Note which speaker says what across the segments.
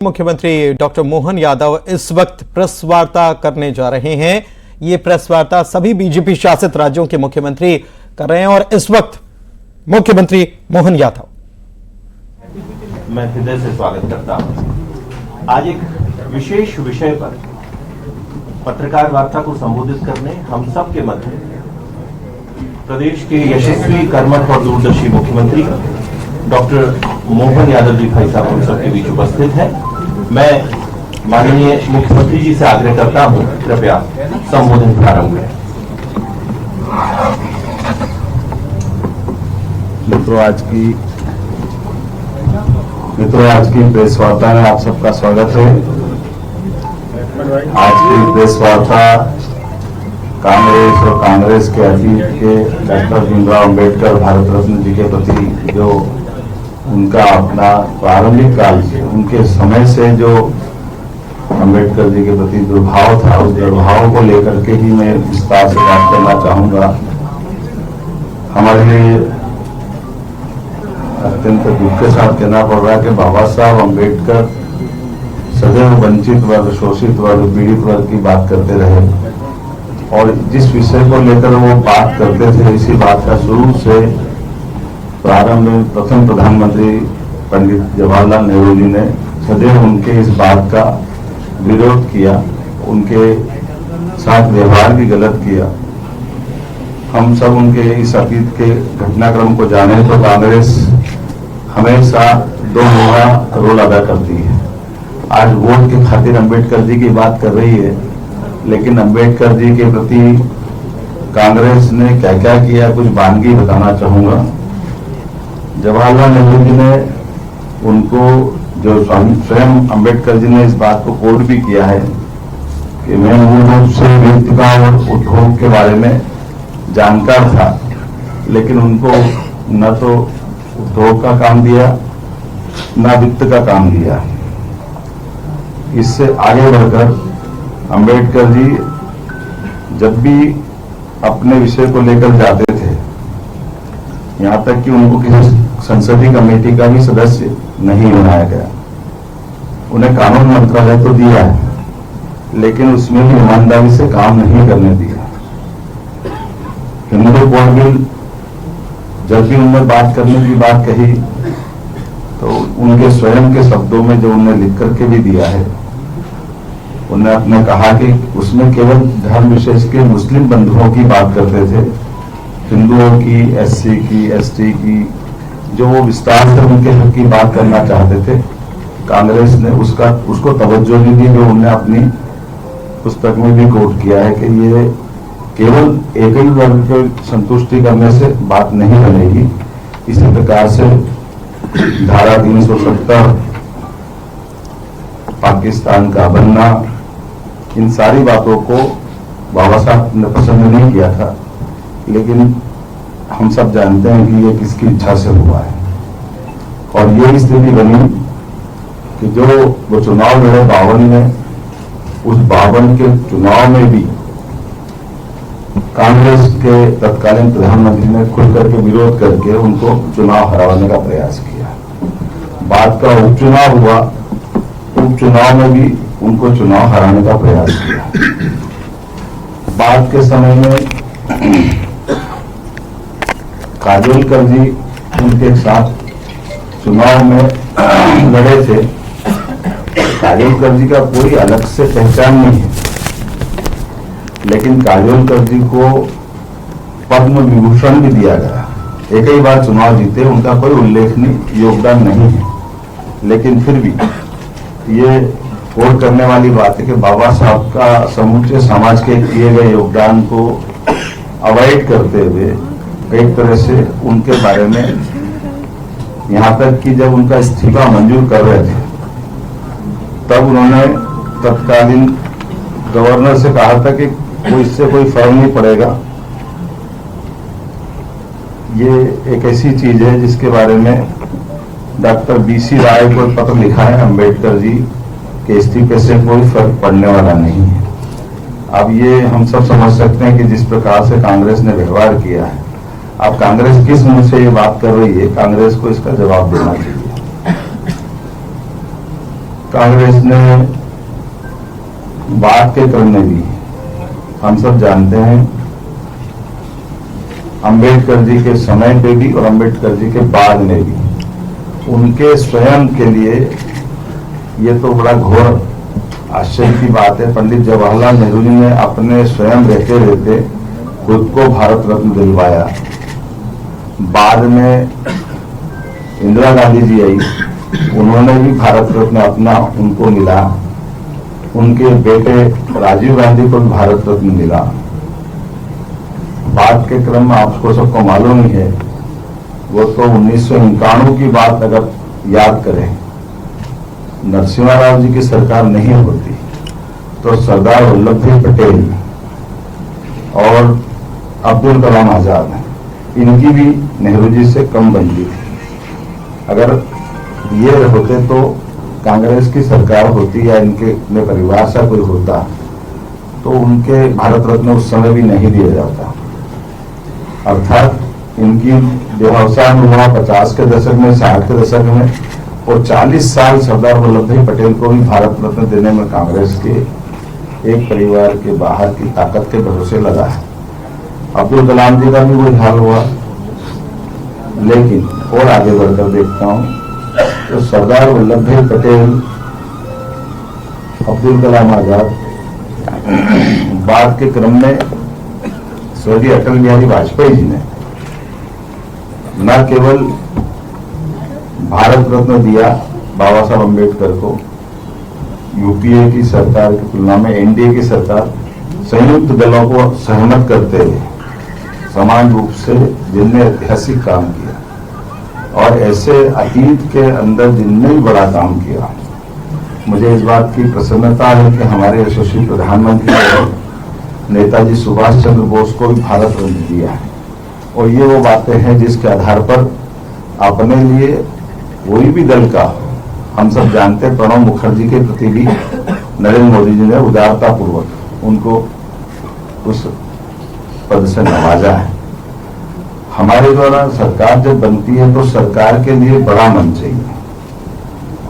Speaker 1: मुख्यमंत्री डॉक्टर मोहन यादव इस वक्त प्रेस वार्ता करने जा रहे हैं। ये प्रेस वार्ता सभी बीजेपी शासित राज्यों के मुख्यमंत्री कर रहे हैं और इस वक्त मुख्यमंत्री मोहन यादव,
Speaker 2: मैं हृदय से स्वागत करता हूं। आज एक विशेष विषय पर पत्रकार वार्ता को संबोधित करने हम सब के मध्य प्रदेश के यशस्वी, कर्मठ और दूरदर्शी मुख्यमंत्री डॉक्टर मोहन यादव जी भाई साहब हम सबके बीच उपस्थित हैं। मैं माननीय मुख्यमंत्री जी से आग्रह करता हूं, कृपया संबोधन प्रारंभ करें।
Speaker 3: मित्रों, आज की प्रेस वार्ता में आप सबका स्वागत है। आज की प्रेस वार्ता कांग्रेस और कांग्रेस के अतीत के डॉक्टर भीमराव अंबेडकर भारत रत्न जी के प्रति जो उनका अपना प्रारंभिक काल से, उनके समय से जो अंबेडकर जी के प्रति दुर्भाव था, उस दुर्भाव को लेकर के ही मैं विस्तार से बात करना चाहूंगा। हमारे लिए अत्यंत दुख के साथ कहना पड़ रहा है कि बाबा साहब अंबेडकर सदैव वंचित वर्ग, शोषित वर्ग, पीड़ित वर्ग की बात करते रहे और जिस विषय को लेकर वो बात करते थे, इसी बात का शुरू से प्रारंभ में प्रथम प्रधानमंत्री पंडित जवाहरलाल नेहरू जी ने सदैव उनके इस बात का विरोध किया, उनके साथ व्यवहार भी गलत किया। हम सब उनके इस अतीत के घटनाक्रम को जाने तो कांग्रेस हमेशा दो मुहा रोल अदा करती है। आज वोट के खातिर अंबेडकर जी की बात कर रही है, लेकिन अंबेडकर जी के प्रति कांग्रेस ने क्या क्या किया, कुछ वानगी बताना चाहूंगा। जवाहरलाल नेहरू जी ने उनको, जो स्वयं अंबेडकर जी ने इस बात को कोट भी किया है कि मैं मूल रूप से वित्त का और उद्योग के बारे में जानकार था, लेकिन उनको न तो उद्योग का काम दिया न वित्त का काम दिया। इससे आगे बढ़कर अंबेडकर जी जब भी अपने विषय को लेकर जाते थे, यहाँ तक कि उनको किसी संसदीय कमेटी का भी सदस्य नहीं बनाया गया। उन्हें कानून मंत्रालय तो दिया है, लेकिन उसमें भी ईमानदारी से काम नहीं करने दिया। हिंदू कोड बिल, जब भी उन्होंने बात करने की बात कही तो उनके स्वयं के शब्दों में जो उन्होंने लिख करके भी दिया है, उन्होंने अपने कहा कि उसमें केवल धर्म विशेष के मुस्लिम बंधुओं की बात करते थे, हिंदुओं की, एससी की, एसटी की, जो वो विस्तार से उनके हक की बात करना चाहते थे, कांग्रेस ने उसको तवज्जो नहीं दी। जो उन्होंने अपनी पुस्तक में भी कोट किया है कि ये केवल एक ही वर्ग को संतुष्टि करने से बात नहीं बनेगी। इसी प्रकार से धारा 370, पाकिस्तान का बनना, इन सारी बातों को बाबा साहब ने पसंद नहीं किया था, लेकिन हम सब जानते हैं कि ये किसकी इच्छा से हुआ है। और ये स्थिति बनी कि जो वो चुनाव लड़े 52 में, उस 52 के चुनाव में भी कांग्रेस के तत्कालीन प्रधानमंत्री ने खुल करके विरोध करके उनको चुनाव हराने का प्रयास किया। बाद का उपचुनाव हुआ, उपचुनाव में भी उनको चुनाव हराने का प्रयास किया। बाद के समय में काजोलकर जी उनके साथ चुनाव में लड़े थे। काजोलकर जी का कोई अलग से पहचान नहीं है, लेकिन काजोलकर जी को पद्म विभूषण भी दिया गया। एक ही बार चुनाव जीते, उनका कोई उल्लेखनीय योगदान नहीं है, लेकिन फिर भी ये कोट करने वाली बात है कि बाबा साहब का समूचे समाज के किए गए योगदान को अवॉइड करते हुए एक तरह से उनके बारे में, यहाँ तक कि जब उनका इस्तीफा मंजूर कर रहे थे, तब उन्होंने तत्कालीन गवर्नर से कहा था कि इससे कोई फर्क नहीं पड़ेगा। ये एक ऐसी चीज है जिसके बारे में डॉक्टर बीसी राय को पत्र लिखा है अंबेडकर जी के इस्तीफे से कोई फर्क पड़ने वाला नहीं है। अब ये हम सब समझ सकते हैं कि जिस प्रकार से कांग्रेस ने व्यवहार किया है, अब कांग्रेस किस मुंह से ये बात कर रही है, कांग्रेस को इसका जवाब देना चाहिए। कांग्रेस ने बात के क्रम में भी, हम सब जानते हैं, अंबेडकर जी के समय पे भी और अंबेडकर जी के बाद में भी उनके स्वयं के लिए ये तो बड़ा घोर आश्चर्य की बात है। पंडित जवाहरलाल नेहरू जी ने अपने स्वयं रहते रहते खुद को भारत रत्न दिलवाया। बाद में इंदिरा गांधी जी आई, उन्होंने भी भारत रत्न अपना उनको मिला। उनके बेटे राजीव गांधी को भी भारत रत्न मिला। बात के क्रम में आपको सबको मालूम ही है, वो तो 1991 की बात अगर याद करें, नरसिम्हा राव जी की सरकार नहीं होती तो सरदार वल्लभ भाई पटेल और अब्दुल कलाम आजाद, इनकी भी नेहरू जी से कम बनती थी। अगर ये होते तो कांग्रेस की सरकार होती या इनके अपने परिवार से कोई होता तो उनके भारत रत्न उस समय भी नहीं दिया जाता। अर्थात इनकी देहावसान हुआ 50 के दशक में, 60 के दशक में, और 40 साल सरदार वल्लभ भाई पटेल को भी भारत रत्न देने में कांग्रेस के एक परिवार के बाहर की ताकत के भरोसे लगा है। अब्दुल कलाम जी का भी वही हाल हुआ। लेकिन और आगे बढ़कर देखता हूं तो सरदार वल्लभ भाई पटेल, अब्दुल कलाम आजाद, बाद के क्रम में स्वर्गीय अटल बिहारी वाजपेयी जी ने न केवल भारत रत्न दिया बाबा साहब अम्बेडकर को, यूपीए की सरकार की तुलना में एनडीए की सरकार संयुक्त दलों को सहमत करते हुए समान रूप से जिनने ऐतिहासिक काम किया और ऐसे अतीत के अंदर जिनने भी बड़ा काम किया, मुझे इस बात की प्रसन्नता है कि हमारे यशस्वी प्रधानमंत्री ने नेताजी सुभाष चंद्र बोस को भी भारत रत्न दिया है। और ये वो बातें हैं जिसके आधार पर अपने लिए कोई भी दल का, हम सब जानते हैं प्रणब मुखर्जी के प्रति भी नरेंद्र मोदी जी ने उदारता पूर्वक उनको उस पद से नवाजा है। हमारे द्वारा सरकार जब बनती है तो सरकार के लिए बड़ा मन चाहिए,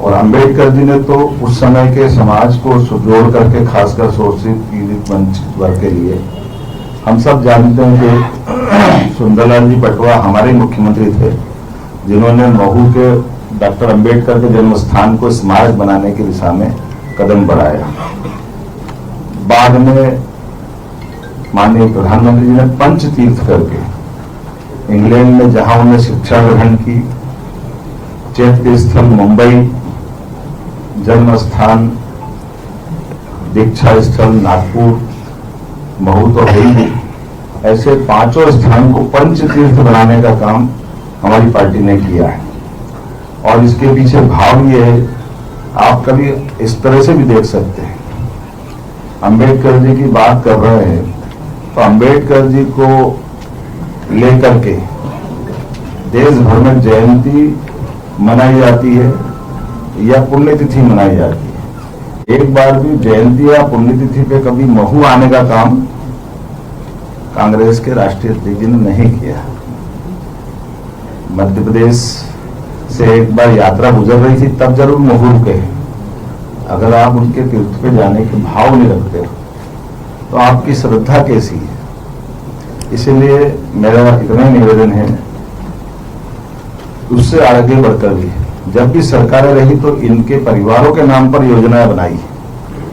Speaker 3: और अंबेडकर जी ने तो उस समय के समाज को जोड़ करके, खासकर शोषित पीड़ित वंचित वर्ग के लिए, हम सब जानते हैं कि सुंदरलाल जी पटवा हमारे मुख्यमंत्री थे जिन्होंने महू के डॉक्टर अंबेडकर के जन्म स्थान को स्मारक बनाने की दिशा में कदम बढ़ाया। बाद में माननीय प्रधानमंत्री जी ने पंच तीर्थ करके इंग्लैंड में जहां उन्होंने शिक्षा ग्रहण की, चैत्य स्थल मुंबई, जन्म स्थान दीक्षा स्थल नागपुर, महू तो है ही, ऐसे 5 स्थान को पंच तीर्थ बनाने का काम हमारी पार्टी ने किया है। और इसके पीछे भाव ये है, आप कभी इस तरह से भी देख सकते हैं, अंबेडकर जी की बात कर रहे हैं तो अंबेडकर जी को लेकर के देश भर में जयंती मनाई जाती है या पुण्यतिथि मनाई जाती है। एक बार भी जयंती या पुण्यतिथि पे कभी महू आने का काम कांग्रेस के राष्ट्रीय अध्यक्ष जी ने नहीं किया। मध्य प्रदेश से एक बार यात्रा गुजर रही थी, तब जरूर महू रुके। अगर आप उनके तीर्थ पे जाने के भाव नहीं रखते तो आपकी श्रद्धा कैसी है? इसीलिए मेरा इतना निवेदन है, उससे आगे बढ़कर भी जब भी सरकारें रही तो इनके परिवारों के नाम पर योजनाएं बनाई,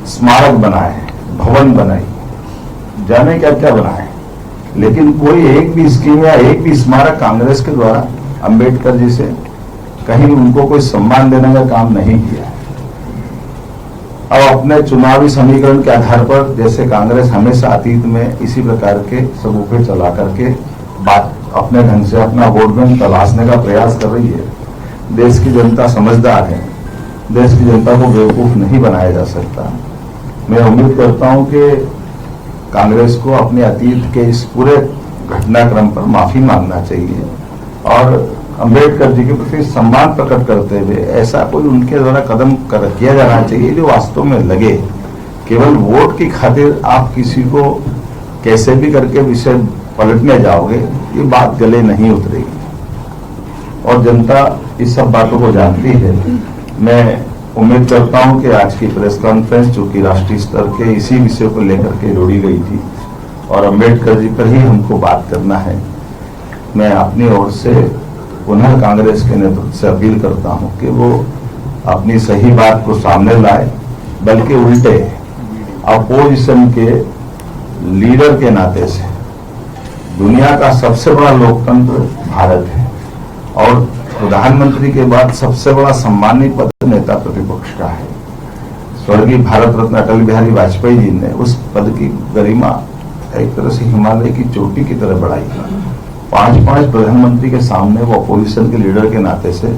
Speaker 3: स्मारक बनाए, भवन बनाई, जाने क्या क्या बनाए, लेकिन कोई एक भी स्कीम या एक भी स्मारक कांग्रेस के द्वारा अंबेडकर जी से कहीं उनको कोई सम्मान देने का काम नहीं किया। अब अपने चुनावी समीकरण के आधार पर, जैसे कांग्रेस हमेशा अतीत में इसी प्रकार के सबूते चला करके बात अपने ढंग से अपना वोट बैंक तलाशने का प्रयास कर रही है। देश की जनता समझदार है, देश की जनता को बेवकूफ नहीं बनाया जा सकता। मैं उम्मीद करता हूं कि कांग्रेस को अपने अतीत के इस पूरे घटनाक्रम पर माफी मांगना चाहिए और अंबेडकर जी के प्रति सम्मान प्रकट करते हुए ऐसा कोई उनके द्वारा कदम किया जाना चाहिए जो वास्तव में लगे। केवल वोट की खातिर आप किसी को कैसे भी करके विषय पलटने जाओगे, ये बात गले नहीं उतरेगी और जनता इस सब बातों को जानती है। मैं उम्मीद करता हूं कि आज की प्रेस कॉन्फ्रेंस चूंकि राष्ट्रीय स्तर के इसी विषय को लेकर के जोड़ी गई थी और अम्बेडकर जी पर ही हमको बात करना है, मैं अपनी ओर से पुनः कांग्रेस के नेतृत्व से अपील करता हूं कि वो अपनी सही बात को सामने लाए, बल्कि उल्टे अपोजिशन के लीडर के नाते से दुनिया का सबसे बड़ा लोकतंत्र भारत है और प्रधानमंत्री के बाद सबसे बड़ा सम्मानित पद नेता प्रतिपक्ष का है। स्वर्गीय भारत रत्न अटल बिहारी वाजपेयी जी ने उस पद की गरिमा एक तरह से हिमालय की चोटी की तरह बढ़ाई। 5 प्रधानमंत्री के सामने वो अपोजिशन के लीडर के नाते से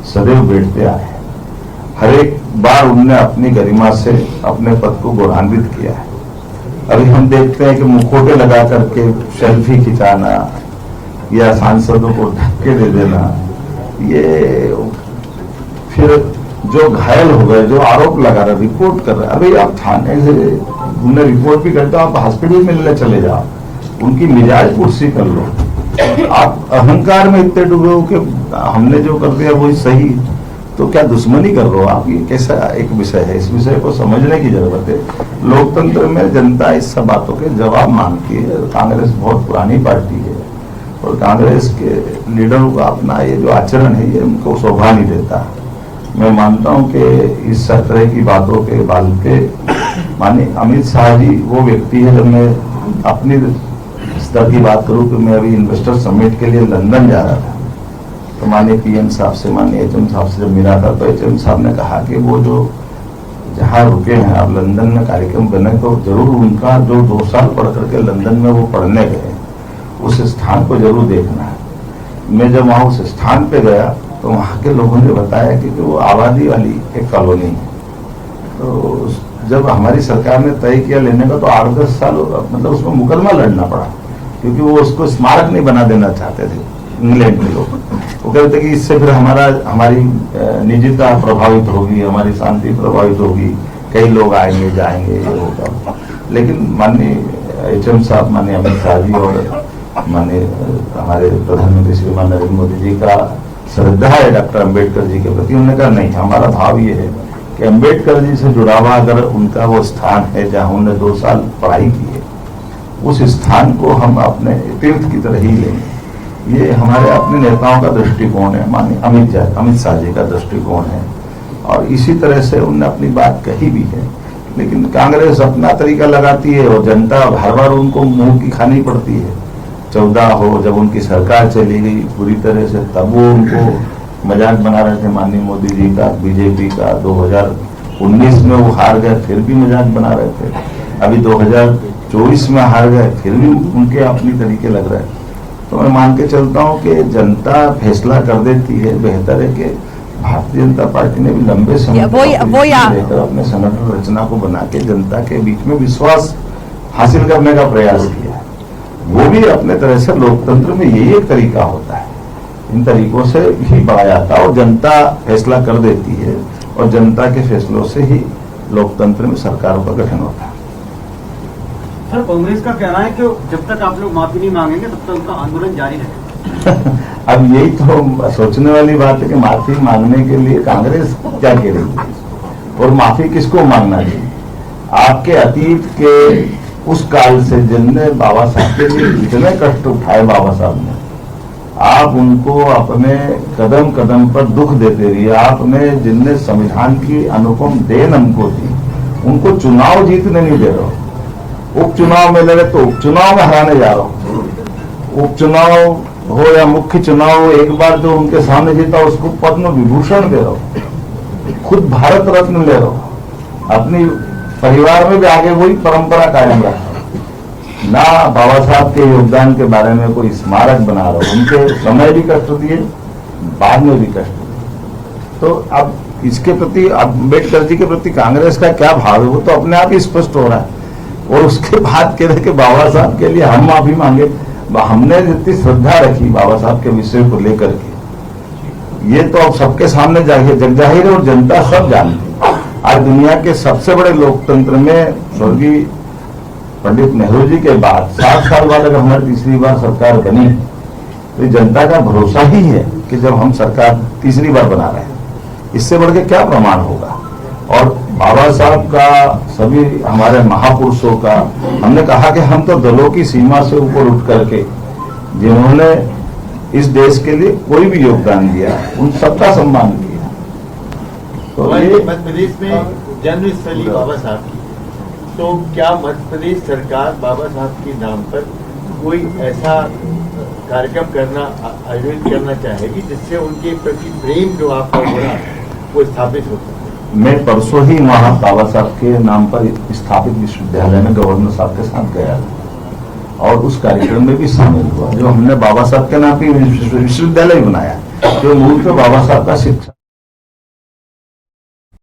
Speaker 3: सदैव बैठते आए हैं। हर एक बार उनने अपनी गरिमा से अपने पद को गौरवान्वित किया है। अभी हम देखते हैं कि मुखौटे लगा करके सेल्फी खिंचाना या सांसदों को धक्के दे देना, ये फिर जो घायल हो गए, जो आरोप लगा रहे, रिपोर्ट कर रहे, अभी आप थाने से उन्हें रिपोर्ट भी करते हो, आप हॉस्पिटल मिलने चले जाओ, उनकी मिजाज कुर्सी कर लो। आप अहंकार में इतने डूबे हो कि हमने जो कर दिया वही सही, तो क्या दुश्मनी कर रहे हो आप? ये कैसा एक विषय है, इस विषय को समझने की जरूरत है। लोकतंत्र में जनता इस सब बातों के जवाब मांगती है। कांग्रेस बहुत पुरानी पार्टी है और कांग्रेस के लीडरों का अपना ये जो आचरण है ये उनको शोभा नहीं देता। मैं मानता हूं कि इस तरह की बातों के बाल पे माननीय अमित शाह जी वो व्यक्ति है। जब मैं अपनी स्तर की बात करूं कि मैं अभी इन्वेस्टर समिट के लिए लंदन जा रहा था, तो माननीय पीएम साहब से, माननीय एचएम साहब से जब मिला था, तो एचएम साहब ने कहा कि वो जो जहां रुके हैं आप लंदन में कार्यक्रम बने, तो जरूर उनका जो 2 साल पढ़ करके लंदन में वो पढ़ने गए उस स्थान को जरूर देखना है। मैं जब वहां उस स्थान पे गया तो वहां के लोगों ने बताया कि वो आबादी वाली एक कॉलोनी है। तो जब हमारी सरकार ने तय किया लेने का, तो 8-10 साल मतलब उसमें मुकदमा लड़ना पड़ा, क्योंकि वो उसको स्मारक नहीं बना देना चाहते थे इंग्लैंड के लोग। वो कहते कि इससे फिर हमारी निजता प्रभावित होगी, हमारी शांति प्रभावित होगी, कई लोग आएंगे जाएंगे, ये होगा। लेकिन माननीय एचएम साहब, माननीय अमित शाह जी और माननीय हमारे प्रधानमंत्री श्रीमान नरेंद्र मोदी जी का श्रद्धा है डॉक्टर अम्बेडकर जी के प्रति। उन्होंने कहा नहीं, हमारा भाव ये है कि अम्बेडकर जी से जुड़ा हुआ अगर उनका वो स्थान है जहां उन्होंने 2 साल पढ़ाई की है, उस स्थान को हम अपने तीर्थ की तरह ही लेंगे। ये हमारे अपने नेताओं का दृष्टिकोण है, माननीय अमित शाह जी का दृष्टिकोण है और इसी तरह से उन्होंने अपनी बात कही भी है। लेकिन कांग्रेस अपना तरीका लगाती है और जनता हर बार उनको मुंह की खानी पड़ती है। 14 हो जब उनकी सरकार चली गई पूरी तरह से, तब वो उनको मजाक बना रहे थे माननीय मोदी जी का, बीजेपी का। 2019 में वो हार गए, फिर भी मजाक बना रहे थे। अभी 2024 में हार गए, फिर भी उनके अपनी तरीके लग रहे हैं। तो मैं मान के चलता हूं कि जनता फैसला कर देती है। बेहतर है कि भारतीय जनता पार्टी ने भी लंबे समय लेकर अपने संगठन रचना को बना के जनता के बीच में विश्वास हासिल करने का प्रयास किया। वो भी अपने तरह से लोकतंत्र में यही एक तरीका होता है, इन तरीकों से ही बढ़ा जाता है और जनता फैसला कर देती है और जनता के फैसलों से ही लोकतंत्र में सरकारों का गठन होता है।
Speaker 4: सर, कांग्रेस का कहना है कि जब तक आप लोग माफी नहीं मांगेंगे तब तक उनका आंदोलन जारी रहेगा।
Speaker 3: अब यही तो सोचने वाली बात है कि माफी मांगने के लिए कांग्रेस क्या करेगी और माफी किसको मांगना चाहिए? आपके अतीत के उस काल से जिनने बाबा साहब के लिए इतने कष्ट उठाए, बाबा साहब ने, आप उनको अपने कदम कदम पर दुख देते रहिए। आपने जिनने संविधान की अनुपम देन हमको दी, उनको चुनाव जीतने नहीं दे रहे हो। उपचुनाव में लगे तो उपचुनाव में हराने जा रहा हूं। उपचुनाव हो या मुख्य चुनाव हो, एक बार जो उनके सामने जीता उसको पद्म विभूषण दे रहा हूं, खुद भारत रत्न ले रहा हूं, अपनी परिवार में भी आगे वही परंपरा कायम रखा। ना बाबा साहब के योगदान के बारे में कोई स्मारक बना रहा हूं। उनके समय भी कष्ट दिए, बाद में भी कष्ट दिए। तो अब इसके प्रति अम्बेडकर जी के प्रति कांग्रेस का क्या भाव है वो तो अपने आप ही स्पष्ट हो रहा है। और उसके बाद कह रहे कि बाबा साहब के लिए हम माफी मांगे। हमने जितनी श्रद्धा रखी बाबा साहब के विषय को लेकर के, ये तो अब सबके सामने जग जाहिर है और जनता सब जानती है। आज दुनिया के सबसे बड़े लोकतंत्र में स्वर्गीय पंडित नेहरू जी के बाद 7 साल बाद अगर हमारी तीसरी बार सरकार बनी, तो जनता का भरोसा ही है कि जब हम सरकार तीसरी बार बना रहे हैं, इससे बढ़ के क्या प्रमाण होगा। और बाबा साहब का, सभी हमारे महापुरुषों का, हमने कहा कि हम तो दलों की सीमा से ऊपर उठ करके जिन्होंने इस देश के लिए कोई भी योगदान दिया उन सबका सम्मान किया। तो ये
Speaker 5: मध्य प्रदेश में जन्मस्थली बाबा साहब की, तो क्या मध्य प्रदेश सरकार बाबा साहब के नाम पर कोई ऐसा कार्यक्रम आयोजित करना चाहेगी जिससे उनके प्रति प्रेम जो आपका हो रहा है वो स्थापित हो सके?
Speaker 3: मैं परसों ही वहां बाबा साहब के नाम पर स्थापित विश्वविद्यालय में गवर्नर साहब के साथ गया और उस कार्यक्रम में भी शामिल हुआ, जो हमने बाबा साहब के नाम पे विश्वविद्यालय बनाया, जो मूल पे बाबा साहब का शिक्षा